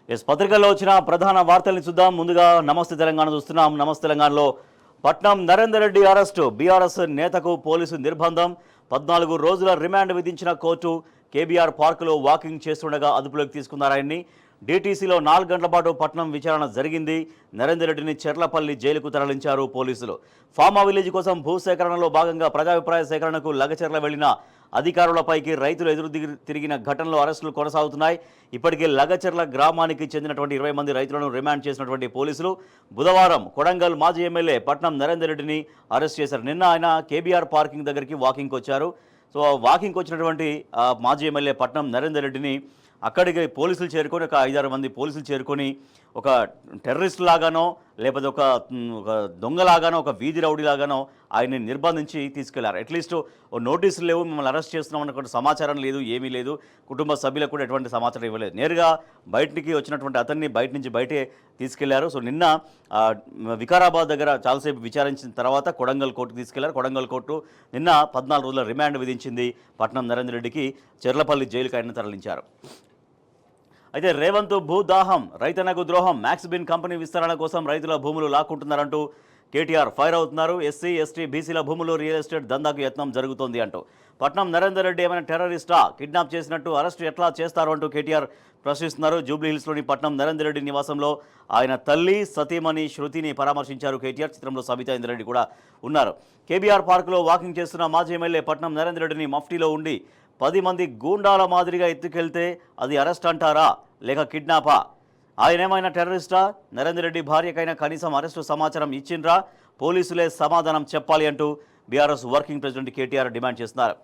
పత్రికల్లో వచ్చిన ప్రధాన వార్తల్ని చూద్దాం. ముందుగా నమస్తే తెలంగాణ చూస్తున్నాం. నమస్తే తెలంగాణలో పట్నం నరేందర్ రెడ్డి అరెస్టు, బీఆర్ఎస్ నేతకు పోలీసు నిర్బంధం, 14 రోజుల రిమాండ్ విధించిన కోర్టు. కేబీఆర్ పార్కులో వాకింగ్ చేస్తుండగా అదుపులోకి తీసుకున్నారు ఆయన్ని. డీటీసీలో 4 గంటల పాటు పట్నం విచారణ జరిగింది. నరేందర్ రెడ్డిని చెర్లపల్లి జైలుకు తరలించారు పోలీసులు. ఫార్మా విలేజ్ కోసం భూసేకరణలో భాగంగా ప్రజాభిప్రాయ సేకరణకు లగచెర్ల వెళ్లిన అధికారులపైకి రైతులు ఎదురు తిరిగిన ఘటనలో అరెస్టులు కొనసాగుతున్నాయి. ఇప్పటికే లగచెర్ల గ్రామానికి చెందినటువంటి 20 మంది రైతులను రిమాండ్ చేసినటువంటి పోలీసులు బుధవారం కొడంగల్ మాజీ ఎమ్మెల్యే పట్నం నరేందర్ రెడ్డిని అరెస్ట్ చేశారు. నిన్న ఆయన కేబీఆర్ పార్కింగ్ దగ్గరికి వాకింగ్కి వచ్చారు. సో వాకింగ్కి వచ్చినటువంటి మాజీ ఎమ్మెల్యే పట్నం నరేందర్ రెడ్డిని అక్కడికి పోలీసులు చేరుకొని, ఒక 5-6 మంది పోలీసులు చేరుకొని ఒక టెర్రరిస్ట్ లాగానో లేకపోతే ఒక దొంగలాగానో, ఒక వీధి రౌడీలాగానో ఆయన్ని నిర్బంధించి తీసుకెళ్లారు. అట్లీస్ట్ నోటీసులు లేవు, మిమ్మల్ని అరెస్ట్ చేస్తున్నాం అన్నటువంటి సమాచారం లేదు, ఏమీ లేదు. కుటుంబ సభ్యులకు కూడా ఎటువంటి సమాచారం ఇవ్వలేదు. నేరుగా బయటికి వచ్చినటువంటి అతన్ని బయటే తీసుకెళ్లారు. సో నిన్న వికారాబాద్ దగ్గర చాలాసేపు విచారించిన తర్వాత కొడంగల్ కోర్టుకు తీసుకెళ్లారు. కొడంగల్ కోర్టు నిన్న 14 రోజుల రిమాండ్ విధించింది. పట్నం నరేందర్ రెడ్డికి చెర్లపల్లి జైలుకు ఆయన తరలించారు. అయితే రేవంత్ భూదాహం, రైతన్నకు ద్రోహం, మ్యాక్స్ బిన్ కంపెనీ విస్తరణ కోసం రైతుల భూములు లాక్కుంటున్నారంటూ కేటీఆర్ ఫైర్ అవుతున్నారు. ఎస్సీ, ఎస్టీ, బీసీల భూములు రియల్ ఎస్టేట్ దందాకు యత్నం జరుగుతోంది అంటూ. పట్నం నరేందర్ రెడ్డి ఏమైనా టెర్రరిస్టా, కిడ్నాప్ చేసినట్టు అరెస్టు ఎట్లా చేస్తారు అంటూ కేటీఆర్ ప్రశ్నిస్తున్నారు. జూబ్లీహిల్స్లోని పట్నం నరేందర్ రెడ్డి నివాసంలో ఆయన తల్లి సతీమణి శృతిని పరామర్శించారు కేటీఆర్. చిత్రంలో సబితా ఇంద్రెడ్డి కూడా ఉన్నారు. కేబీఆర్ పార్కులో వాకింగ్ చేస్తున్న మాజీ ఎమ్మెల్యే పట్నం నరేందర్ రెడ్డిని మఫ్టీలో ఉండి 10 మంది గూండాల మాదిరిగా ఎత్తుకెళ్తే అది అరెస్ట్ అంటారా లేక కిడ్నాపా? ఆయనేమైనా టెర్రరిస్టా? నరేందర్ రెడ్డి భార్యకైనా కనీసం అరెస్టు సమాచారం ఇచ్చిండ్రా? పోలీసులే సమాధానం చెప్పాలి అంటూ BRS working president KTR demand చేస్తున్నారు.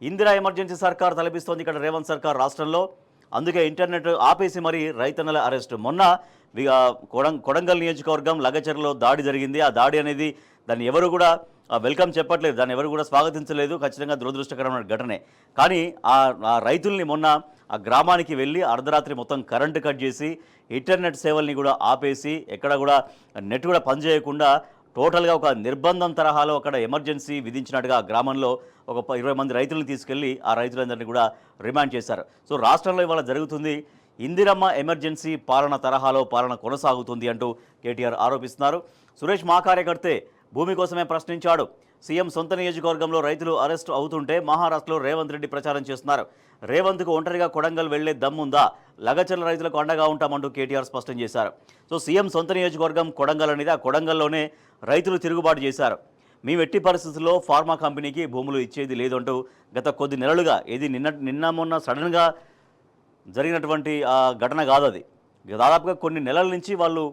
ఇందిరా ఎమర్జెన్సీ సర్కార్ తలపిస్తోంది ఇక్కడ రేవంత్ సర్కార్ రాష్ట్రంలో. అందుకే ఇంటర్నెట్ ఆపేసి మరీ రైతన్నల అరెస్టు. మొన్న కొడంగల్ నియోజకవర్గం లగచెర్లలో దాడి జరిగింది. ఆ దాడి అనేది దాన్ని ఎవరు కూడా వెల్కమ్ చెప్పట్లేదు, దాన్ని ఎవరు కూడా స్వాగతించలేదు. ఖచ్చితంగా దురదృష్టకరమైన ఘటనే. కానీ ఆ రైతుల్ని మొన్న ఆ గ్రామానికి వెళ్ళి అర్ధరాత్రి మొత్తం కరెంటు కట్ చేసి ఇంటర్నెట్ సేవల్ని కూడా ఆపేసి ఎక్కడ కూడా నెట్ కూడా పనిచేయకుండా టోటల్గా ఒక నిర్బంధం తరహాలో అక్కడ ఎమర్జెన్సీ విధించినట్టుగా గ్రామంలో ఒక 20 మంది రైతులను తీసుకెళ్లి ఆ రైతులందరినీ కూడా రిమాండ్ చేశారు. సో రాష్ట్రంలో ఇవాళ జరుగుతుంది ఇందిరమ్మ ఎమర్జెన్సీ పాలన తరహాలో పాలన కొనసాగుతుంది అంటూ కేటీఆర్ ఆరోపిస్తున్నారు. సురేష్ మా కార్యకర్తే భూమి కోసమే ప్రశ్నించాడు. సీఎం సొంత నియోజకవర్గంలో రైతులు అరెస్టు అవుతుంటే మహారాష్ట్రలో రేవంత్ రెడ్డి ప్రచారం చేస్తున్నారు. రేవంత్కు ఒంటరిగా కొడంగల్ వెళ్లే దమ్ముందా? లగచెర్ల రైతులకు అండగా ఉంటామంటూ కేటీఆర్ స్పష్టం చేశారు. సో సీఎం సొంత నియోజకవర్గం కొడంగల్ అనేది, ఆ కొడంగల్లోనే రైతులు తిరుగుబాటు చేశారు. మేము ఎట్టి పరిస్థితుల్లో ఫార్మా కంపెనీకి భూములు ఇచ్చేది లేదు అంటూ గత కొద్ది నెలలుగా, ఇది నిన్న మొన్న సడన్గా జరిగినటువంటి ఘటన కాదు. అది దాదాపుగా కొన్ని నెలల నుంచి వాళ్ళు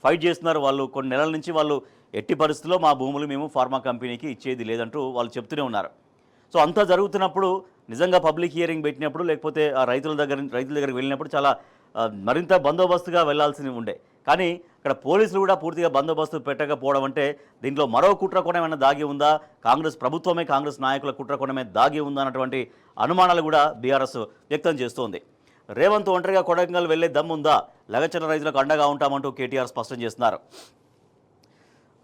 ఫైట్ చేస్తున్నారు. కొన్ని నెలల నుంచి వాళ్ళు ఎట్టి పరిస్థితుల్లో మా భూములు మేము ఫార్మా కంపెనీకి ఇచ్చేది లేదంటూ వాళ్ళు చెప్తూనే ఉన్నారు. సో అంతా జరుగుతున్నప్పుడు నిజంగా పబ్లిక్ హియరింగ్ పెట్టినప్పుడు, లేకపోతే ఆ రైతుల దగ్గరికి వెళ్ళినప్పుడు చాలా మరింత బందోబస్తుగా వెళ్లాల్సి ఉండే. కానీ ఇక్కడ పోలీసులు కూడా పూర్తిగా బందోబస్తు పెట్టకపోవడం అంటే దీంట్లో మరో కుట్ర కోణం దాగి ఉందా, కాంగ్రెస్ ప్రభుత్వమే, కాంగ్రెస్ నాయకుల కుట్ర కోణమే దాగి ఉందా అన్నటువంటి అనుమానాలు కూడా బీఆర్ఎస్ వ్యక్తం చేస్తోంది. రేవంత్ ఒంటరిగా కొడంగల్ వెళ్లే దమ్ముందా? లగచెర్ల రైతులకు అండగా ఉంటామంటూ కేటీఆర్ స్పష్టం చేస్తున్నారు.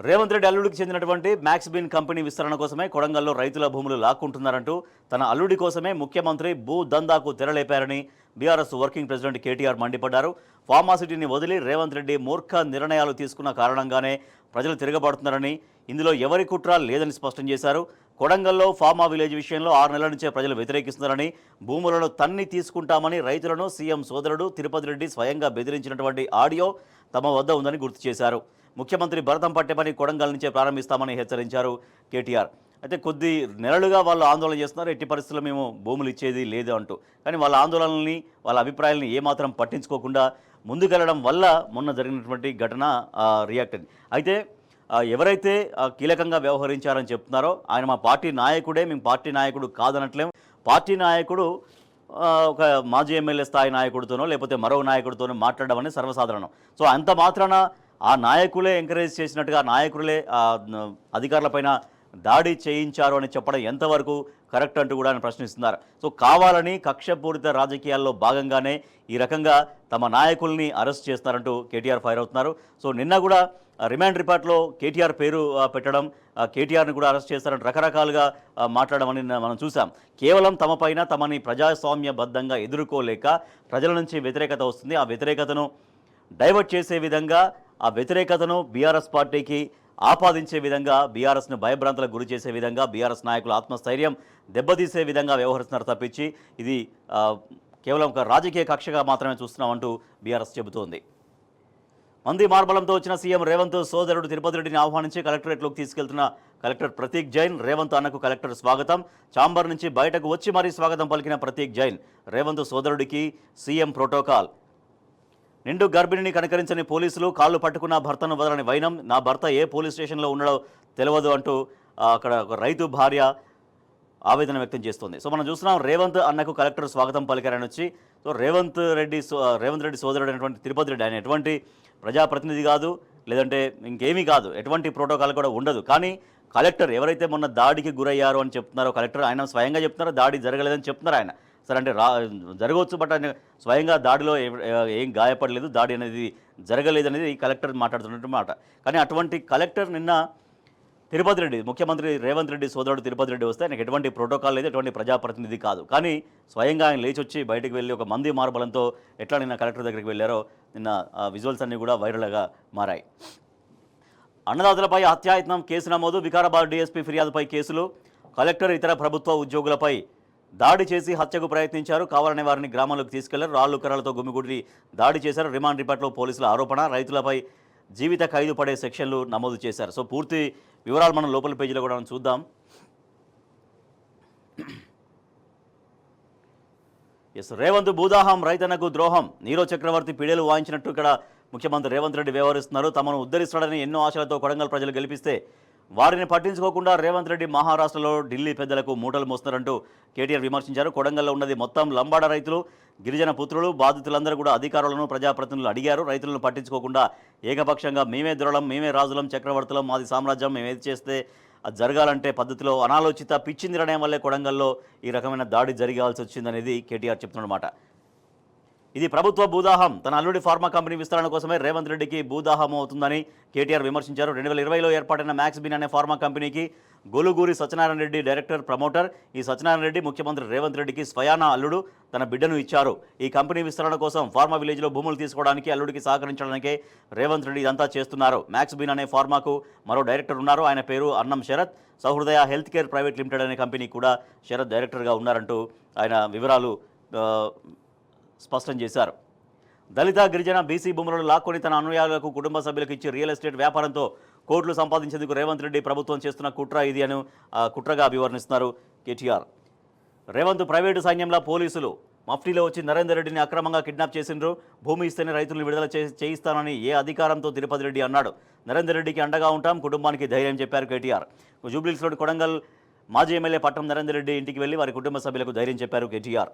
రేవంత్ రెడ్డి అల్లుడికి చెందినటువంటి మ్యాక్స్ బిన్ కంపెనీ విస్తరణ కోసమే కొడంగల్లో రైతుల భూములు లాక్కుంటున్నారంటూ తన అల్లుడి కోసమే ముఖ్యమంత్రి భూ దందాకు తెరలేపారని బీఆర్ఎస్ వర్కింగ్ ప్రెసిడెంట్ కేటీఆర్ మండిపడ్డారు. ఫార్మాసిటీని వదిలి రేవంత్ రెడ్డి మూర్ఖ నిర్ణయాలు తీసుకున్న కారణంగానే ప్రజలు తిరగబడుతున్నారని, ఇందులో ఎవరి కుట్ర లేదని స్పష్టం చేశారు. కొడంగల్లో ఫార్మా విలేజ్ విషయంలో 6 నెలల నుంచే ప్రజలు వ్యతిరేకిస్తున్నారని, భూములను తన్ని తీసుకుంటామని రైతులను సీఎం సోదరుడు తిరుపతి రెడ్డి స్వయంగా బెదిరించినటువంటి ఆడియో తమ వద్ద ఉందని గుర్తు చేశారు. ముఖ్యమంత్రి భరతం పట్టే పని కొడంగల్ నుంచే ప్రారంభిస్తామని హెచ్చరించారు కేటీఆర్. అయితే కొద్ది నెలలుగా వాళ్ళు ఆందోళన చేస్తున్నారు, ఎట్టి పరిస్థితుల్లో మేము భూములు ఇచ్చేది లేదు అంటూ. కానీ వాళ్ళ ఆందోళనల్ని, వాళ్ళ అభిప్రాయాలని ఏమాత్రం పట్టించుకోకుండా ముందుకెళ్లడం వల్ల మొన్న జరిగినటువంటి ఘటన రియాక్ట్ అయింది. అయితే ఎవరైతే కీలకంగా వ్యవహరించారని చెప్తున్నారో ఆయన మా పార్టీ నాయకుడే, మేము పార్టీ నాయకుడు కాదనట్లేం. పార్టీ నాయకుడు ఒక మాజీ ఎమ్మెల్యే స్థాయి నాయకుడితోనో లేకపోతే మరో నాయకుడితోనో మాట్లాడడం అనేది సర్వసాధారణం. సో అంత మాత్రాన ఆ నాయకులే ఎంకరేజ్ చేసినట్టుగా, ఆ నాయకులే అధికారులపైన దాడి చేయించారు అని చెప్పడం ఎంతవరకు కరెక్ట్ అంటూ కూడా ఆయన ప్రశ్నిస్తున్నారు. సో కావాలని కక్షపూరిత రాజకీయాల్లో భాగంగానే ఈ రకంగా తమ నాయకుల్ని అరెస్ట్ చేస్తున్నారంటూ కేటీఆర్ ఫైర్ అవుతున్నారు. సో నిన్న కూడా రిమాండ్ రిపోర్ట్లో కేటీఆర్ పేరు పెట్టడం, కేటీఆర్ని కూడా అరెస్ట్ చేస్తారని రకరకాలుగా మాట్లాడడం అని మనం చూసాం. కేవలం తమపైన తమని ప్రజాస్వామ్యబద్ధంగా ఎదుర్కోలేక ప్రజల నుంచి వ్యతిరేకత వస్తుంది. ఆ వ్యతిరేకతను డైవర్ట్ చేసే విధంగా, ఆ వ్యతిరేకతను బీఆర్ఎస్ పార్టీకి ఆపాదించే విధంగా, బీఆర్ఎస్ను భయభ్రాంతులకు గురి చేసే విధంగా, బీఆర్ఎస్ నాయకుల ఆత్మస్థైర్యం దెబ్బతీసే విధంగా వ్యవహరిస్తున్నారు తప్పించి ఇది కేవలం ఒక రాజకీయ కక్షగా మాత్రమే చూస్తున్నామంటూ బీఆర్ఎస్ చెబుతోంది. మంది మార్బలంతో వచ్చిన సీఎం రేవంత్ సోదరుడు తిరుపతి రెడ్డిని ఆహ్వానించి కలెక్టరేట్లోకి తీసుకెళ్తున్న కలెక్టర్ ప్రతీక్ జైన్. రేవంత్ అన్నకు కలెక్టర్ స్వాగతం. ఛాంబర్ నుంచి బయటకు వచ్చి మరీ స్వాగతం పలికిన ప్రతీక్ జైన్. రేవంత్ సోదరుడికి సీఎం ప్రోటోకాల్. నిండు గర్భిణిని కనకరించని పోలీసులు, కాళ్ళు పట్టుకున్న భర్తను వదలని వైనం. నా భర్త ఏ పోలీస్ స్టేషన్లో ఉన్నాడో తెలియదు అంటూ అక్కడ ఒక రైతు భార్య ఆవేదన వ్యక్తం చేస్తుంది. సో మనం చూస్తున్నాం రేవంత్ అన్నకు కలెక్టర్ స్వాగతం పలికారని వచ్చి. సో రేవంత్ రెడ్డి సోదరుడు అయినటువంటి తిరుపతి రెడ్డి ఆయన ఎటువంటి ప్రజాప్రతినిధి కాదు, లేదంటే ఇంకేమీ కాదు, ఎటువంటి ప్రోటోకాల్ కూడా ఉండదు. కానీ కలెక్టర్ ఎవరైతే మొన్న దాడికి గురయ్యారో అని చెప్తున్నారో కలెక్టర్, ఆయన స్వయంగా చెప్తున్నారో దాడి జరగలేదని చెప్తున్నారు ఆయన. సరే అంటే జరగవచ్చు, బట్ ఆయన స్వయంగా దాడిలో ఏం గాయపడలేదు, దాడి అనేది జరగలేదనేది కలెక్టర్ మాట్లాడుతున్నట్టు మాట. కానీ అటువంటి కలెక్టర్ నిన్న తిరుపతి రెడ్డి, ముఖ్యమంత్రి రేవంత్ రెడ్డి సోదరుడు తిరుపతి రెడ్డి వస్తే ఆయనకు ఎటువంటి ప్రోటోకాల్ లేదు, ఎటువంటి ప్రజాప్రతినిధి కాదు. కానీ స్వయంగా ఆయన లేచి వచ్చి బయటకు వెళ్ళి ఒక మంది మార్బలంతో ఎట్లా నిన్న కలెక్టర్ దగ్గరికి వెళ్ళారో నిన్న విజువల్స్ అన్నీ కూడా వైరల్గా మారాయి. అన్నదాతలపై హత్యాయత్నం కేసు నమోదు. వికారాబాద్ డీఎస్పీ ఫిర్యాదుపై కేసులు. కలెక్టర్ ఇతర ప్రభుత్వ ఉద్యోగులపై దాడి చేసి హత్యకు ప్రయత్నించారు. కావాలనే వారిని గ్రామంలోకి తీసుకెళ్లారు. రాళ్లు కర్రలతో గుమిగుడి దాడి చేశారు. రిమాండ్ రిపోర్ట్లో పోలీసుల ఆరోపణ. రైతులపై జీవిత ఖైదు పడే సెక్షన్లు నమోదు చేశారు. సో పూర్తి వివరాలు మనం లోపల పేజీలో కూడా మనం చూద్దాం. రేవంత్ భూదాహం, రైతన్నకు ద్రోహం. నీరో చక్రవర్తి పిడేలు వాయించినట్టు ఇక్కడ ముఖ్యమంత్రి రేవంత్ రెడ్డి వ్యవహరిస్తున్నారు. తమను ఉద్ధరిస్తాడని ఎన్నో ఆశలతో కొడంగల్ ప్రజలు గెలిపిస్తే వారిని పట్టించుకోకుండా రేవంత్ రెడ్డి మహారాష్ట్రలో ఢిల్లీ పెద్దలకు మూటలు మోస్తున్నారంటూ కేటీఆర్ విమర్శించారు. కొడంగల్లో ఉన్నది మొత్తం లంబాడ రైతులు, గిరిజన పుత్రులు. బాధితులందరూ కూడా అధికారులను, ప్రజాప్రతినిధులు అడిగారు. రైతులను పట్టించుకోకుండా ఏకపక్షంగా మేమే దొరలం, మేమే రాజులం, చక్రవర్తులం, మాది సామ్రాజ్యం, మేమేది చేస్తే అది జరగాలంటే పద్ధతిలో అనాలోచిత పిచ్చి నిర్ణయం వల్లే కొడంగల్లో ఈ రకమైన దాడి జరగాల్సి వచ్చిందనేది కేటీఆర్ చెప్తున్నమాట. ఇది ప్రభుత్వ భూదాహం. తన అల్లుడి ఫార్మా కంపెనీ విస్తరణ కోసమే రేవంత్ రెడ్డికి భూదాహం అవుతుందని కేటీఆర్ విమర్శించారు. 2020లో ఏర్పాటైన మ్యాక్స్ బిన్ అనే ఫార్మా కంపెనీకి గొలుగూరి సత్యనారాయణ రెడ్డి డైరెక్టర్, ప్రమోటర్. ఈ సత్యనారాయణ రెడ్డి ముఖ్యమంత్రి రేవంత్ రెడ్డికి స్వయానా అల్లుడు, తన బిడ్డను ఇచ్చారు. ఈ కంపెనీ విస్తరణ కోసం ఫార్మా విలేజ్లో భూములు తీసుకోవడానికి అల్లుడికి సహకరించడానికే రేవంత్ రెడ్డి ఇదంతా చేస్తున్నారు. మ్యాక్స్ బిన్ అనే ఫార్మాకు మరో డైరెక్టర్ ఉన్నారు. ఆయన పేరు Annam Sarath. Sahrudaya health care private limited అనే కంపెనీ కూడా శరత్ డైరెక్టర్గా ఉన్నారంటూ ఆయన వివరాలు స్పష్టం చేశారు. దళిత, గిరిజన, బీసీ భూములను లాక్కొని తన అనుయాయులకు, కుటుంబ సభ్యులకు ఇచ్చి రియల్ ఎస్టేట్ వ్యాపారంతో కోట్లు సంపాదించేందుకు రేవంత్ రెడ్డి ప్రభుత్వం చేస్తున్న కుట్ర ఇది అని కుట్రగా అభివర్ణిస్తున్నారు కేటీఆర్. రేవంత్ ప్రైవేటు సైన్యంలో పోలీసులు మఫ్టీలో వచ్చి నరేందర్ రెడ్డిని అక్రమంగా కిడ్నాప్ చేసిండ్రు. భూమి ఇస్తేనే రైతులను విడుదల చేయిస్తానని ఏ అధికారంతో తిరుపతి రెడ్డి అన్నాడు. నరేందర్ రెడ్డికి అండగా ఉంటాం, కుటుంబానికి ధైర్యం చెప్పారు కేటీఆర్. జూబ్లీహిల్స్లోని కొడంగల్ మాజీ ఎమ్మెల్యే పట్నం నరేందర్ రెడ్డి ఇంటికి వెళ్లి వారి కుటుంబ సభ్యులకు ధైర్యం చెప్పారు కేటీఆర్.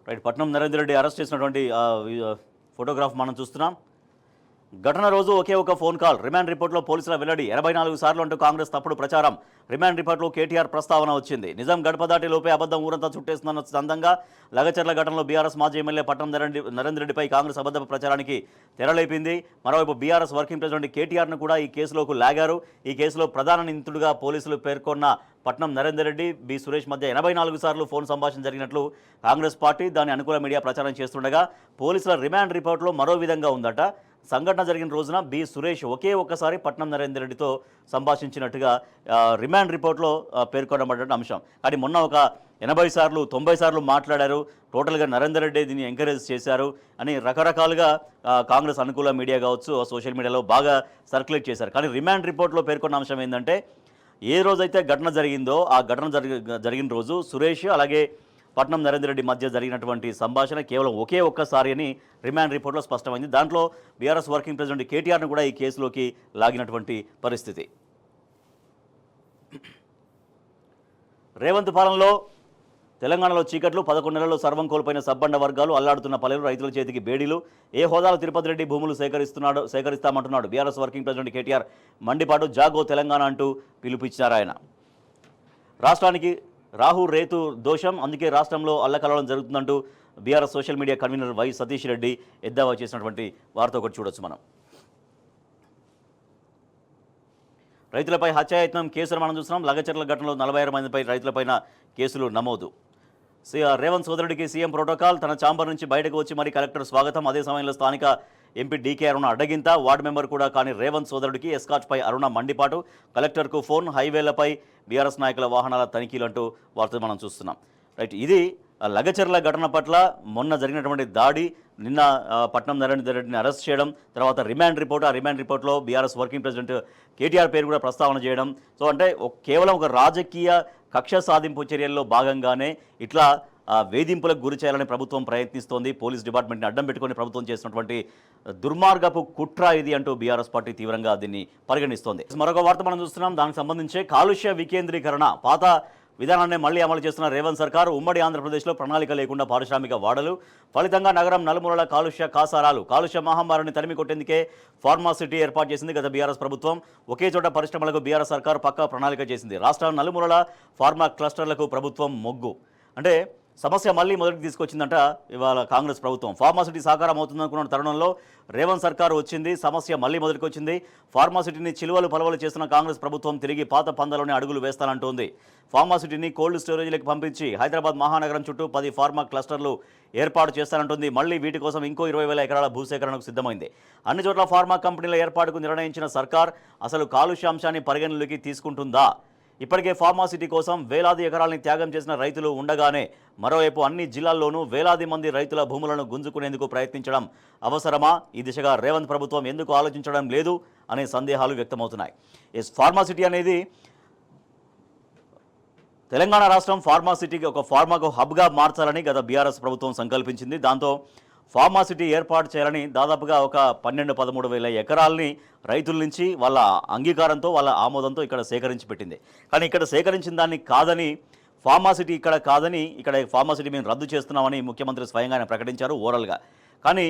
రైట్, పట్నం నరేందర్ రెడ్డి అరెస్ట్ చేసినటువంటి ఫోటోగ్రాఫ్ మనం చూస్తున్నాం. ఘటన రోజు ఒకే ఒక ఫోన్ కాల్. రిమాండ్ రిపోర్ట్లో పోలీసుల వెల్లడి. 84 సార్లు అంటూ కాంగ్రెస్ తప్పుడు ప్రచారం. రిమాండ్ రిపోర్ట్లో కేటీఆర్ ప్రస్తావన వచ్చింది. నిజం గడప దాటి లోపే అబద్ధం ఊరంతా చుట్టేస్తున్న సందంగా లగచర్ల ఘటనలో బీఆర్ఎస్ మాజీ ఎమ్మెల్యే పట్నం నరేందర్ రెడ్డిపై కాంగ్రెస్ అబద్ధ ప్రచారానికి తెరలేపింది. మరోవైపు బీఆర్ఎస్ వర్కింగ్ ప్రెసిడెంట్ కేటీఆర్ను కూడా ఈ కేసులోకి లాగారు. ఈ కేసులో ప్రధాన నిందితుడిగా పోలీసులు పేర్కొన్న పట్నం నరేందర్ రెడ్డి, బి సురేష్ మధ్య 84 సార్లు ఫోన్ సంభాషణ జరిగినట్లు కాంగ్రెస్ పార్టీ, దాని అనుకూల మీడియా ప్రచారం చేస్తుండగా పోలీసుల రిమాండ్ రిపోర్ట్లో మరో విధంగా ఉందట. సంఘటన జరిగిన రోజున బి సురేష్ ఒక్కసారి పట్నం నరేందర్ రెడ్డితో సంభాషించినట్టుగా రిమాండ్ రిపోర్ట్లో పేర్కొనబడిన అంశం. కానీ మొన్న ఒక 80 సార్లు 90 సార్లు మాట్లాడారు. టోటల్గా నరేందర్ రెడ్డి దీన్ని ఎంకరేజ్ చేశారు అని రకరకాలుగా కాంగ్రెస్ అనుకూల మీడియా కావచ్చు, సోషల్ మీడియాలో బాగా సర్క్యులేట్ చేశారు. కానీ రిమాండ్ రిపోర్ట్లో పేర్కొన్న అంశం ఏంటంటే, ఏ రోజైతే ఘటన జరిగిందో ఆ ఘటన జరిగిన రోజు సురేష్ అలాగే పట్నం నరేందర్ రెడ్డి మధ్య జరిగినటువంటి సంభాషణ కేవలం ఒక్కసారి అని రిమాండ్ రిపోర్ట్లో స్పష్టమైంది. దాంట్లో బీఆర్ఎస్ వర్కింగ్ ప్రెసిడెంట్ కేటీఆర్ను కూడా ఈ కేసులోకి లాగినటువంటి పరిస్థితి. రేవంత్ పాలనలో తెలంగాణలో చీకట్లు 11 నెలల్లో సర్వం కోల్పోయిన సబ్బండ వర్గాలు అల్లాడుతున్న పల్లెలు రైతుల చేతికి బేడీలు ఏ హోదాలో తిరుపతి రెడ్డి భూములు సేకరిస్తామంటున్నాడు బీఆర్ఎస్ వర్కింగ్ ప్రెసిడెంట్ కేటీఆర్ మండిపాటు జాగో తెలంగాణ అంటూ పిలుపిచ్చారు ఆయన. రాష్ట్రానికి రాహు రేతు దోషం, అందుకే రాష్ట్రంలో అల్లకల్లోలం జరుగుతుందంటూ BRS social media convener Y Satish Reddy ఎద్దావా చేసినటువంటి వార్త ఒకటి చూడొచ్చు మనం. రైతులపై హత్యాయత్నం కేసులు మనం చూస్తున్నాం. లగచర్ల ఘటనలో 46 మందిపై రైతులపైన కేసులు నమోదు. రేవంత్ సోదరుడికి సీఎం ప్రోటోకాల్, తన ఛాంబర్ నుంచి బయటకు వచ్చి మరి కలెక్టర్ స్వాగతం. అదే సమయంలో స్థానిక ఎంపీ డీకే అరుణ అడ్డగింత, వార్డు మెంబర్ కూడా కానీ రేవంత్ సోదరుడికి ఎస్కాట్పై అరుణ మండిపాటు, కలెక్టర్కు ఫోన్, హైవేలపై బీఆర్ఎస్ నాయకుల వాహనాల తనిఖీలు అంటూ వార్త మనం చూస్తున్నాం. రైట్, ఇది లగచర్ల ఘటన పట్ల మొన్న జరిగినటువంటి దాడి, నిన్న పట్నం నరేందర్ రెడ్డిని అరెస్ట్ చేయడం, తర్వాత రిమాండ్ రిపోర్ట్, ఆ రిమాండ్ రిపోర్ట్లో బీఆర్ఎస్ వర్కింగ్ ప్రెసిడెంట్ కేటీఆర్ పేరు కూడా ప్రస్తావన చేయడం. సో అంటే కేవలం ఒక రాజకీయ కక్ష సాధింపు చర్యల్లో భాగంగానే ఇట్లా వేధింపులకు గురి చేయాలని ప్రభుత్వం ప్రయత్నిస్తోంది. పోలీస్ డిపార్ట్మెంట్ని అడ్డం పెట్టుకొని ప్రభుత్వం చేసినటువంటి దుర్మార్గపు కుట్ర ఇది అంటూ బీఆర్ఎస్ పార్టీ తీవ్రంగా దీన్ని పరిగణిస్తోంది. మరొక వార్త మనం చూస్తున్నాం. దానికి సంబంధించి కాలుష్య వికేంద్రీకరణ పాత విధానాన్ని మళ్లీ అమలు చేస్తున్న రేవంత్ సర్కార్. ఉమ్మడి ఆంధ్రప్రదేశ్లో ప్రణాళిక లేకుండా పారిశ్రామిక వాడలు, ఫలితంగా నగరం నలుమూలల కాలుష్య కాసారాలు. కాలుష్య మహమ్మారిని తరిమి కొట్టేందుకే ఫార్మా సిటీ ఏర్పాటు చేసింది గత బీఆర్ఎస్ ప్రభుత్వం. ఒకే చోట పరిశ్రమలకు బీఆర్ఎస్ సర్కార్ పక్కా ప్రణాళిక చేసింది. రాష్ట్రం నలుమూలల ఫార్మా క్లస్టర్లకు ప్రభుత్వం మొగ్గు. అంటే సమస్య మళ్ళీ మొదటికి తీసుకొచ్చిందంట ఇవాళ కాంగ్రెస్ ప్రభుత్వం. ఫార్మాసిటీ సాకారం అవుతుందనుకున్న తరుణంలో రేవంత్ సర్కారు వచ్చింది, సమస్య మళ్ళీ మొదటికి వచ్చింది. ఫార్మాసిటీని చిలువలు పలవలు చేస్తున్న కాంగ్రెస్ ప్రభుత్వం తిరిగి పాత పందాలోనే అడుగులు వేస్తానంటోంది. ఫార్మాసిటీని కోల్డ్ స్టోరేజీలకు పంపించి హైదరాబాద్ మహానగరం చుట్టూ 10 ఫార్మా క్లస్టర్లు ఏర్పాటు చేస్తానంటుంది. మళ్ళీ వీటి కోసం ఇంకో 20,000 ఎకరాల భూసేకరణకు సిద్ధమైంది. అన్ని చోట్ల ఫార్మా కంపెనీల ఏర్పాటుకు నిర్ణయించిన సర్కార్ అసలు కాలుష్యాంశాన్ని పరిగణలోకి తీసుకుంటుందా? ఇప్పటికే ఫార్మాసిటీ కోసం వేలాది ఎకరాలని త్యాగం చేసిన రైతులు ఉండగానే మరోవైపు అన్ని జిల్లాల్లోనూ వేలాది మంది రైతుల భూములను గుంజుకునేందుకు ప్రయత్నించడం అవసరమా? ఈ దిశగా రేవంత్ ప్రభుత్వం ఎందుకు ఆలోచించడం లేదు అనే సందేహాలు వ్యక్తమవుతున్నాయి. ఫార్మాసిటీ అనేది తెలంగాణ రాష్ట్రం ఫార్మాసిటీకి ఒక ఫార్మాకు హబ్గా మార్చాలని గత బీఆర్ఎస్ ప్రభుత్వం సంకల్పించింది. దాంతో ఫార్మాసిటీ ఏర్పాటు చేయాలని దాదాపుగా ఒక 12-13 వేల ఎకరాలని రైతుల నుంచి వాళ్ళ అంగీకారంతో, వాళ్ళ ఆమోదంతో ఇక్కడ సేకరించి పెట్టింది. కానీ ఇక్కడ సేకరించిన దాన్ని కాదని, ఫార్మాసిటీ ఇక్కడ కాదని, ఇక్కడ ఫార్మాసిటీ మేము రద్దు చేస్తున్నామని ముఖ్యమంత్రి స్వయంగానే ప్రకటించారు ఓరల్గా. కానీ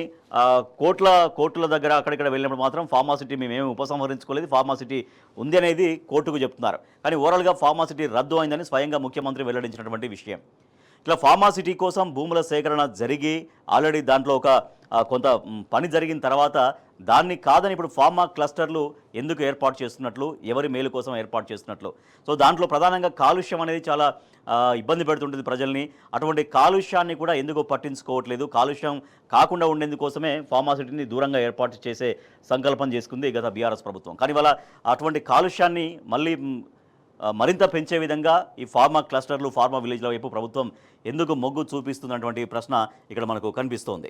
కోర్టుల దగ్గర అక్కడిక్కడ వెళ్ళినప్పుడు మాత్రం ఫార్మాసిటీ మేమేమి ఉపసంహరించుకోలేదు, ఫార్మాసిటీ ఉంది అనేది కోర్టుకు చెప్తున్నారు. కానీ ఓరల్గా ఫార్మాసిటీ రద్దు అయిందని స్వయంగా ముఖ్యమంత్రి వెల్లడించినటువంటి విషయం. ఇట్లా ఫార్మాసిటీ కోసం భూముల సేకరణ జరిగి ఆల్రెడీ దాంట్లో కొంత పని జరిగిన తర్వాత దాన్ని కాదని ఇప్పుడు ఫార్మా క్లస్టర్లు ఎందుకు ఏర్పాటు చేస్తున్నట్లు, ఎవరి మేలు కోసం ఏర్పాటు చేస్తున్నట్లు. సో దాంట్లో ప్రధానంగా కాలుష్యం అనేది చాలా ఇబ్బంది పెడుతుంటుంది ప్రజల్ని. అటువంటి కాలుష్యాన్ని కూడా ఎందుకు పట్టించుకోవట్లేదు. కాలుష్యం కాకుండా ఉండేందుకోసమే ఫార్మాసిటీని దూరంగా ఏర్పాటు చేసే సంకల్పం చేసుకుంది గత బీఆర్ఎస్ ప్రభుత్వం. కానీ వాళ్ళ అటువంటి కాలుష్యాన్ని మళ్ళీ మరింత పెంచే విధంగా ఈ ఫార్మా క్లస్టర్లు, ఫార్మా విలేజ్ల వైపు ప్రభుత్వం ఎందుకు మొగ్గు చూపిస్తున్నటువంటి ప్రశ్న ఇక్కడ మనకు కనిపిస్తోంది.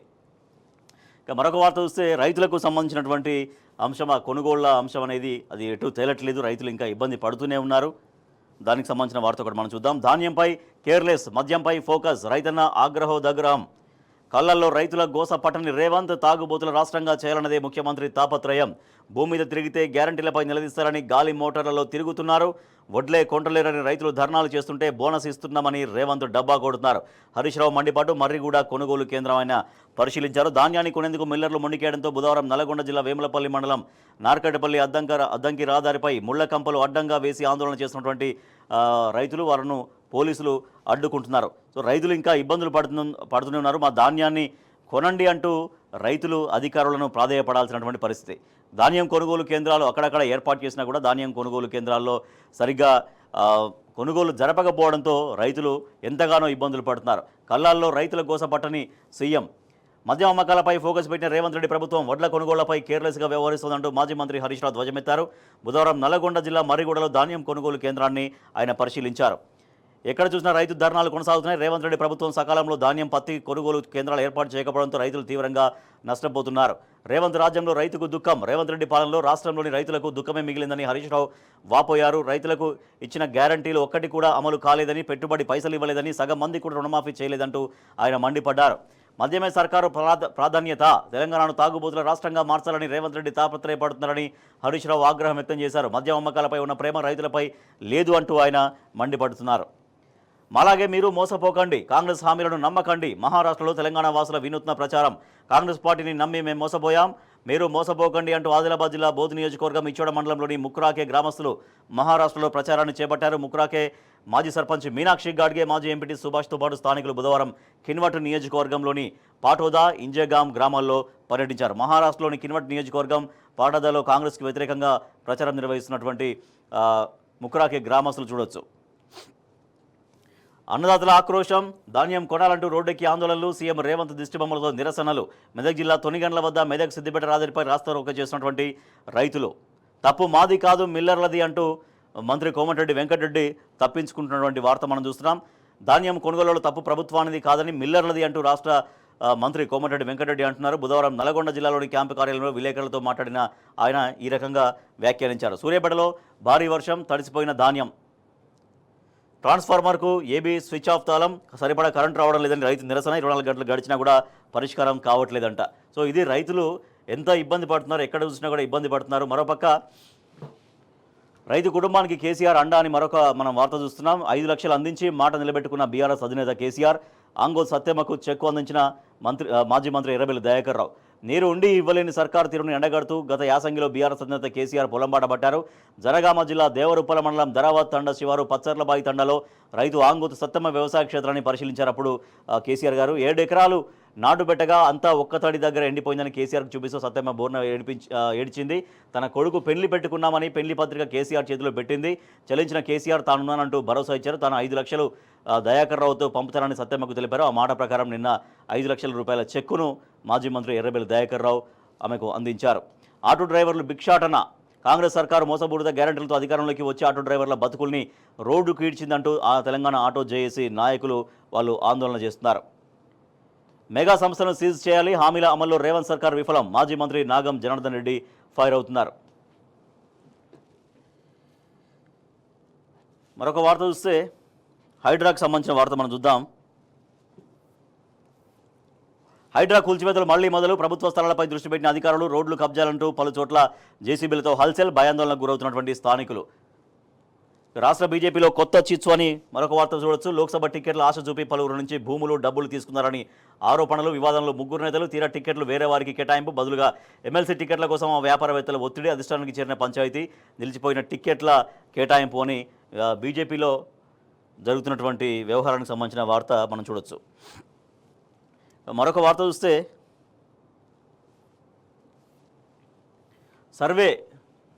ఇక మరొక వార్త చూస్తే రైతులకు సంబంధించినటువంటి అంశం, ఆ కొనుగోళ్ల అంశం అనేది అది ఎటు తేలట్లేదు. రైతులు ఇంకా ఇబ్బంది పడుతూనే ఉన్నారు. దానికి సంబంధించిన వార్త ఒకటి మనం చూద్దాం. ధాన్యంపై కేర్లెస్, మద్యంపై ఫోకస్, రైతన్న ఆగ్రహోదగ్రహం. కళ్ళల్లో రైతుల గోస పట్టని రేవంత్, తాగుబోతుల రాష్ట్రంగా చేయాలన్నదే ముఖ్యమంత్రి తాపత్రయం. భూమి మీద తిరిగితే గ్యారంటీలపై నిలదీస్తారని గాలి మోటార్లలో తిరుగుతున్నారు. వడ్లే కొంటలేరని రైతులు ధర్నాలు చేస్తుంటే బోనస్ ఇస్తున్నామని రేవంత్ డబ్బా కొడుతున్నారు. హరీష్ రావు మండిపాటు, మర్రిగూడ కొనుగోలు కేంద్రం ఆయన పరిశీలించారు. ధాన్యాన్ని కొనేందుకు మిల్లర్లు మొండికేయడంతో బుధవారం నల్గొండ జిల్లా వేములపల్లి మండలం నార్కటపల్లి అద్దంకి రహదారిపై ముళ్ల కంపలు అడ్డంగా వేసి ఆందోళన చేస్తున్నటువంటి రైతులు, వారిని పోలీసులు అడ్డుకుంటున్నారు. సో రైతులు ఇంకా ఇబ్బందులు పడుతూనే ఉన్నారు. మా ధాన్యాన్ని కొనండి అంటూ రైతులు అధికారులను ప్రాధేయపడాల్సినటువంటి పరిస్థితి. ధాన్యం కొనుగోలు కేంద్రాలు అక్కడక్కడ ఏర్పాటు చేసినా కూడా ధాన్యం కొనుగోలు కేంద్రాల్లో సరిగ్గా కొనుగోలు జరపకపోవడంతో రైతులు ఎంతగానో ఇబ్బందులు పడుతున్నారు. కళ్ళాల్లో రైతుల గోసపట్టని సీఎం. మద్యం అమ్మకాలపై ఫోకస్ పెట్టిన రేవంత్ రెడ్డి ప్రభుత్వం వడ్ల కొనుగోళ్లపై కేర్లెస్గా వ్యవహరిస్తోందంటూ మాజీ మంత్రి హరీష్ రావు ధ్వజమెత్తారు. బుధవారం నల్లగొండ జిల్లా మర్రిగూడలో ధాన్యం కొనుగోలు కేంద్రాన్ని ఆయన పరిశీలించారు. ఎక్కడ చూసినా రైతు ధర్నాలు కొనసాగుతున్నాయి. రేవంత్ రెడ్డి ప్రభుత్వం సకాలంలో ధాన్యం, పత్తి కొనుగోలు కేంద్రాలు ఏర్పాటు చేయకపోవడంతో రైతులు తీవ్రంగా నష్టపోతున్నారు. రేవంత్ రాజ్యంలో రైతుకు దుఃఖం. రేవంత్ రెడ్డి పాలనలో రాష్ట్రంలోని రైతులకు దుఃఖమే మిగిలిందని హరీష్ రావు వాపోయారు. రైతులకు ఇచ్చిన గ్యారంటీలు ఒక్కటి కూడా అమలు కాలేదని, పెట్టుబడి పైసలు ఇవ్వలేదని, సగం మంది కూడా రుణమాఫీ చేయలేదంటూ ఆయన మండిపడ్డారు. మద్యమే సర్కారు ప్రాధాన్యత, తెలంగాణను తాగుబోతుల రాష్ట్రంగా మార్చాలని రేవంత్ రెడ్డి తాపత్రయపడుతున్నారని హరీష్ రావు ఆగ్రహం వ్యక్తం చేశారు. మద్యం అమ్మకాలపై ఉన్న ప్రేమ రైతులపై లేదు అంటూ ఆయన మండిపడుతున్నారు. అలాగే మీరు మోసపోకండి, కాంగ్రెస్ హామీలను నమ్మకండి. మహారాష్ట్రలో తెలంగాణ వాసుల వినూత్న ప్రచారం. కాంగ్రెస్ పార్టీని నమ్మి మేము మోసపోయాం, మీరు మోసపోకండి అంటూ ఆదిలాబాద్ జిల్లా బోధ్ నియోజకవర్గం ఇచ్చోడ మండలంలోని ముక్రాకే గ్రామస్తులు మహారాష్ట్రలో ప్రచారాన్ని చేపట్టారు. ముక్రాకే మాజీ సర్పంచ్ మీనాక్షి గాడ్గే, మాజీ ఎంపీటీ సుభాష్తో పాటు స్థానికులు బుధవారం కిన్వట్ నియోజకవర్గంలోని పాటోదా, ఇంజేగాం గ్రామాల్లో పర్యటించారు. మహారాష్ట్రలోని కిన్వట్ నియోజకవర్గం పాటోదాలో కాంగ్రెస్కి వ్యతిరేకంగా ప్రచారం నిర్వహిస్తున్నటువంటి ముక్రాకే గ్రామస్తులు చూడొచ్చు. అన్నదాతల ఆక్రోశం, ధాన్యం కొనాలంటూ రోడ్డెక్కి ఆందోళనలు, సీఎం రేవంత్ దిష్టిబొమ్మలతో నిరసనలు. మెదక్ జిల్లా తొనిగండ్ల వద్ద మెదక్ సిద్దిపేట రహదారిపై రాస్తారోకో చేస్తున్నటువంటి రైతులు. తప్పు మాది కాదు మిల్లర్లది అంటూ మంత్రి కోమటిరెడ్డి వెంకటరెడ్డి తప్పించుకుంటున్నటువంటి వార్త మనం చూస్తున్నాం. ధాన్యం కొనుగోలులో తప్పు ప్రభుత్వానిది కాదని మిల్లర్లది అంటూ రాష్ట్ర మంత్రి కోమటిరెడ్డి వెంకటరెడ్డి అంటున్నారు. బుధవారం నల్గొండ జిల్లాలోని క్యాంపు కార్యాలయంలో విలేకరులతో మాట్లాడిన ఆయన ఈ రకంగా వ్యాఖ్యానించారు. సూర్యాపేటలో భారీ వర్షం, తడిసిపోయిన ధాన్యం. ట్రాన్స్ఫార్మర్కు ఏబీ స్విచ్ ఆఫ్ తాళం, సరిపడా కరెంట్ రావడం లేదని రైతు నిరసన. 24 గంటలు గడిచినా కూడా పరిష్కారం కావట్లేదంట. సో ఇది రైతులు ఎంత ఇబ్బంది పడుతున్నారు, ఎక్కడ చూసినా కూడా ఇబ్బంది పడుతున్నారు. మరోపక్క రైతు కుటుంబానికి కేసీఆర్ అండా అని మరొక మనం వార్త చూస్తున్నాం. 5 లక్షలు అందించి మాట నిలబెట్టుకున్న బీఆర్ఎస్ అధినేత కేసీఆర్. ఆంగోల్ సత్యమ్మకు చెక్కు అందించిన మాజీ మంత్రి ఎర్రబెల్లి దయాకర్ రావు. నీరు ఉండి ఇవ్వలేని సర్కారు తీరును ఎండగడుతూ గత యాసంగిలో బీఆర్ఎస్ అధినేత కేసీఆర్ పొలంబాట పట్టారు. జనగామ జిల్లా దేవరుప్పల మండలం ధరావత్ తండ శివారు పచ్చర్లబాయి తండలో రైతు ఆంగోతు సత్తమ్మ వ్యవసాయ క్షేత్రాన్ని పరిశీలించారు. అప్పుడు కేసీఆర్ గారు 7 ఎకరాలు నాటు పెట్టగా అంతా ఒక్కతడి దగ్గర ఎండిపోయిందని కేసీఆర్కి చూపిస్తూ సత్తమ్మ బోర్న ఏడ్చింది. తన కొడుకు పెళ్లి పెట్టుకున్నామని పెళ్లి పత్రిక కేసీఆర్ చేతిలో పెట్టింది. చెల్లించిన కేసీఆర్ తానున్నానంటూ భరోసా ఇచ్చారు. తాను 5 లక్షలు దయాకర్ రావుతో పంపుతానని సత్తమ్మకు తెలిపారు. ఆ మాట ప్రకారం నిన్న 5 లక్షల రూపాయల చెక్కును మాజీ మంత్రి ఎర్రబెల్లి దయాకర్ రావు ఆమెకు అందించారు. ఆటో డ్రైవర్లు భిక్షాటన. కాంగ్రెస్ సర్కారు మోసపూరిత గ్యారెంటీలతో అధికారంలోకి వచ్చి ఆటో డ్రైవర్ల బతుకుల్ని రోడ్డుకు ఈడ్చిందంటూ ఆ తెలంగాణ ఆటో జేఏసీ నాయకులు వాళ్ళు ఆందోళన చేస్తున్నారు. మెగా సంస్థలను సీజ్ చేయాలి, హామీల అమల్లో రేవంత్ సర్కార్ విఫలం. మాజీ మంత్రి నాగం జనార్దన్ రెడ్డి ఫైర్ అవుతున్నారు. మరొక వార్త చూస్తే హైడ్రాకు సంబంధించిన వార్త మనం చూద్దాం. హైడ్రా కూల్చివేతలు మళ్లీ మొదలు. ప్రభుత్వ స్థలాలపై దృష్టి పెట్టిన అధికారులు రోడ్లు కబ్జాలంటూ పలు చోట్ల జేసీబీలతో హల్చల్, భయాందోళనకు గురవుతున్నటువంటి స్థానికులు. రాష్ట్ర బీజేపీలో కొత్త చిచ్చు అని మరొక వార్త చూడొచ్చు. లోక్సభ టికెట్ల ఆశ చూపి పలువురు నుంచి భూములు, డబ్బులు తీసుకున్నారని ఆరోపణలు, వివాదంలో 3 నేతలు. తీరా టికెట్లు వేరే వారికి కేటాయింపు, బదులుగా ఎమ్మెల్సీ టికెట్ల కోసం ఆ వ్యాపారవేత్తల ఒత్తిడి, అధిష్టానానికి చేరిన పంచాయతీ, నిలిచిపోయిన టికెట్ల కేటాయింపు అని బీజేపీలో జరుగుతున్నటువంటి వ్యవహారానికి సంబంధించిన వార్త మనం చూడొచ్చు. మరొక వార్త చూస్తే సర్వే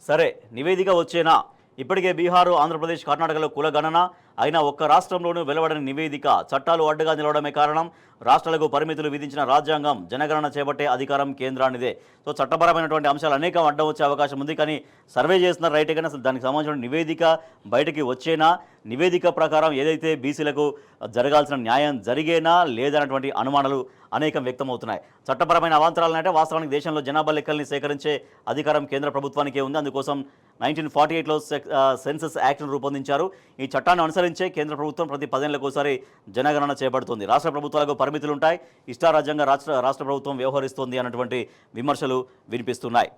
సరే నివేదిక వచ్చేనా? ఇప్పటికే బీహారు, ఆంధ్రప్రదేశ్, కర్ణాటకలో కులగణన అయినా ఒక్క రాష్ట్రంలోనూ వెలువడని నివేదిక. చట్టాలు అడ్డుగా నిలవడమే కారణం. రాష్ట్రాలకు పరిమితులు విధించిన రాజ్యాంగం. జనగణన చేపట్టే అధికారం కేంద్రానిదే. సో చట్టపరమైనటువంటి అంశాలు అనేకం అడ్డం వచ్చే అవకాశం ఉంది. కానీ సర్వే చేస్తున్న రైటే, కానీ అసలు దానికి సంబంధించిన నివేదిక బయటికి వచ్చేనా? నివేదిక ప్రకారం ఏదైతే బీసీలకు జరగాల్సిన న్యాయం జరిగేనా లేదన్నటువంటి అనుమానాలు అనేకం వ్యక్తమవుతున్నాయి. చట్టపరమైన అవాంతరాలనంటే వాస్తవానికి దేశంలో జనాభా లెక్కల్ని సేకరించే అధికారం కేంద్ర ప్రభుత్వానికే ఉంది. అందుకోసం 1948లో సెన్సస్ యాక్ట్ను రూపొందించారు. ఈ చట్టాన్ని అనుసరించే కేంద్ర ప్రభుత్వం ప్రతి 10 ఏళ్లకోసారి జనగణన చేపడుతుంది. రాష్ట్ర ప్రభుత్వాలకు పరిమితులుంటాయి. ఇష్టారాజ్యంగా రాష్ట్ర ప్రభుత్వం వ్యవహరిస్తోంది అన్నటువంటి విమర్శలు వినిపిస్తున్నాయి.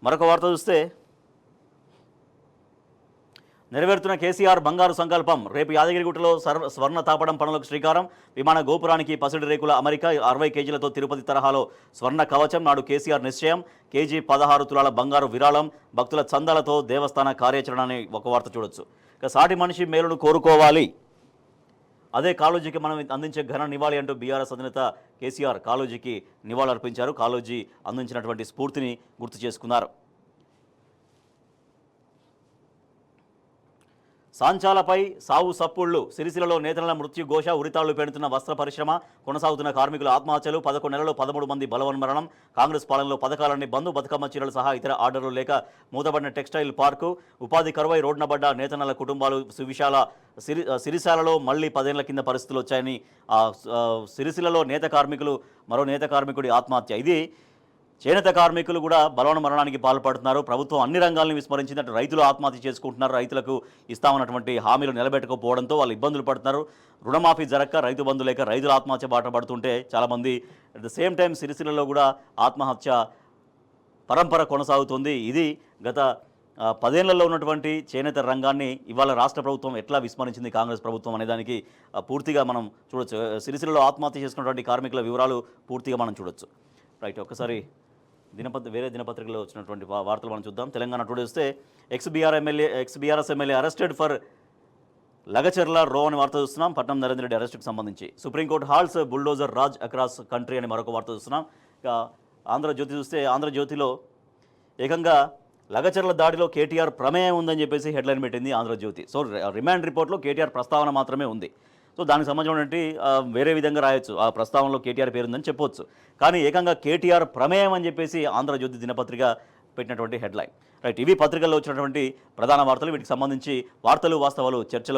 మరొక వార్త చూస్తే నెరవేరుతున్న కేసీఆర్ బంగారు సంకల్పం. రేపు యాదగిరిగుట్టలో స్వర్ణ తాపడం పనులకు శ్రీకారం. విమాన గోపురానికి పసిడి రేకుల అమరిక. 60 కేజీలతో తిరుపతి తరహాలో స్వర్ణ కవచం. నాడు కేసీఆర్ నిశ్చయం. కేజీ 16 తులాల బంగారు విరాళం. భక్తుల చందాలతో దేవస్థాన కార్యాచరణ అని ఒక వార్త చూడొచ్చు. ఇక సాటి మనిషి మేలును కోరుకోవాలి, అదే కాళోజీకి మనం అందించే ఘన నివాళి అంటూ బీఆర్ఎస్ అధినేత కేసీఆర్ కాళోజీకి నివాళులర్పించారు. కాళోజీ అందించినటువంటి స్ఫూర్తిని గుర్తు చేసుకున్నారు. సాంచాలపై సావు సప్పుళ్లు. సిరిసిల్లలో నేతల మృత్యు ఘోష. ఉరితాళ్లు పెడుతున్న వస్త్ర పరిశ్రమ. కొనసాగుతున్న కార్మికుల ఆత్మహత్యలు. 11 నెలల్లో 13 మంది బలవన్మరణం. కాంగ్రెస్ పాలనలో పథకాలన్నీ బంధు. బతుకమ్మ చీరలు సహా ఇతర ఆర్డర్లు లేక మూతబడిన టెక్స్టైల్ పార్కు. ఉపాధి కరువై రోడ్డున పడ్డ నేతన్నల కుటుంబాలు. సిరిశాలలో మళ్లీ 10 ఏళ్ల కింద పరిస్థితులు వచ్చాయని సిరిసిల్లలో నేత కార్మికులు, మరో నేత కార్మికుడి ఆత్మహత్య. ఇది చేనేత కార్మికులు కూడా బలవన మరణానికి పాల్పడుతున్నారు. ప్రభుత్వం అన్ని రంగాలను విస్మరించిందంటే రైతులు ఆత్మహత్య చేసుకుంటున్నారు. రైతులకు ఇస్తామన్నటువంటి హామీలు నిలబెట్టుకోకపోవడంతో వాళ్ళు ఇబ్బందులు పడుతున్నారు. రుణమాఫీ జరక్క, రైతు బంధు లేక రైతులు ఆత్మహత్య బాట పడుతుంటే చాలామంది అట్ ద సేమ్ టైం సిరిసిల్లలో కూడా ఆత్మహత్య పరంపర కొనసాగుతుంది. ఇది గత 10 ఏళ్లలో ఉన్నటువంటి చేనేత రంగాన్ని ఇవాళ రాష్ట్ర ప్రభుత్వం ఎట్లా విస్మరించింది కాంగ్రెస్ ప్రభుత్వం అనే దానికి పూర్తిగా మనం చూడొచ్చు. సిరిసిల్లలో ఆత్మహత్య చేసుకున్నటువంటి కార్మికుల వివరాలు పూర్తిగా మనం చూడొచ్చు. రైట్, ఒక్కసారి వేరే దినపత్రికలో వచ్చినటువంటి వార్తలు మనం చూద్దాం. తెలంగాణ టుడే వస్తే X BRS MLA arrested for Lagacharla రో అని వార్త చూస్తున్నాం. పట్నం నరేంద్ర రెడ్డి అరెస్టుకు సంబంధించి supreme court halls bulldozer Raj across country అని మరొక వార్త చూస్తున్నాం. ఇక ఆంధ్రజ్యోతి చూస్తే ఆంధ్రజ్యోతిలో ఏకంగా లగచర్ల దాడిలో కేటీఆర్ ప్రమేయం ఉందని చెప్పేసి హెడ్లైన్ పెట్టింది ఆంధ్రజ్యోతి. సో రిమాండ్ రిపోర్ట్లో కేటీఆర్ ప్రస్తావన మాత్రమే ఉంది. సో దానికి సంబంధించినటువంటి వేరే విధంగా రాయొచ్చు, ఆ ప్రస్తావనలో కేటీఆర్ పేరు ఉందని చెప్పొచ్చు. కానీ ఏకంగా కేటీఆర్ ప్రమేయం అని చెప్పేసి ఆంధ్రజ్యోతి దినపత్రిక పెట్టినటువంటి హెడ్లైన్. రైట్, ఇవి పత్రికల్లో వచ్చినటువంటి ప్రధాన వార్తలు. వీటికి సంబంధించి వార్తలు వాస్తవాలు చర్చలో